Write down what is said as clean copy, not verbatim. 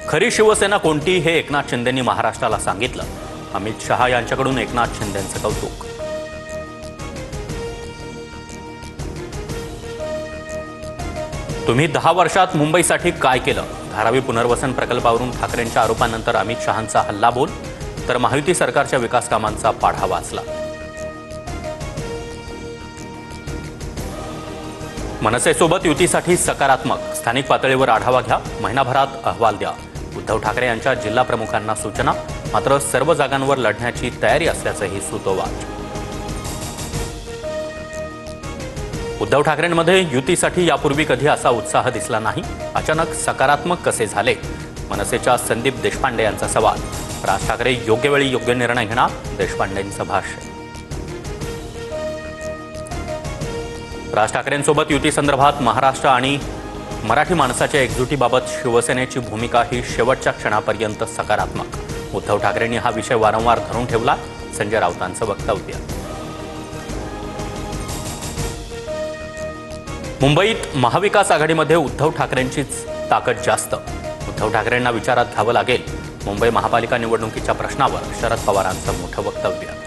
खरी शिवसेना कोणती हे एकनाथ शिंदेंनी महाराष्ट्राला सांगितलं. अमित शहा यांच्याकडून एकनाथ शिंदेंचं कौतुक. तुम्ही 10 वर्षात मुंबईसाठी काय केलं? धारावी पुनर्वसन प्रकल्पावरून ठाकरेंच्या आरोपांनंतर अमित शहांचा हल्लाबोल, तर महायुती सरकारच्या विकास कामांचा पाढा वाचला. मनसेसोबत युतीसाठी सकारात्मक. स्थानिक पातळीवर आढावा घ्या, महिनाभरात अहवाल द्या. उद्धव ठाकरे यांच्या जिल्हा प्रमुखांना सूचना. मात्र सर्व जागांवर लढण्याची तयारी असल्याचंही सूतोवाच. उद्धव ठाकरेंमध्ये युतीसाठी यापूर्वी कधी असा उत्साह दिसला नाही. अचानक सकारात्मक कसे झाले? मनसेच्या संदीप देशपांडे यांचा सवाल. राज ठाकरे योग्य वेळी योग्य निर्णय घेणार, देशपांडेंचं भाष्य. राज ठाकरेंसोबत युती संदर्भात महाराष्ट्र आणि मराठी माणसाच्या एकजुटीबाबत शिवसेनेची भूमिका ही शेवटच्या क्षणापर्यंत सकारात्मक. उद्धव ठाकरेंनी हा विषय वारंवार धरून ठेवला. संजय राऊतांचं वक्तव्य. मुंबईत महाविकास आघाडीमध्ये उद्धव ठाकरेंचीच ताकद जास्त. उद्धव ठाकरेंना विचारात घ्यावं लागेल. मुंबई महापालिका निवडणुकीच्या प्रश्नावर शरद पवारांचं मोठं वक्तव्य.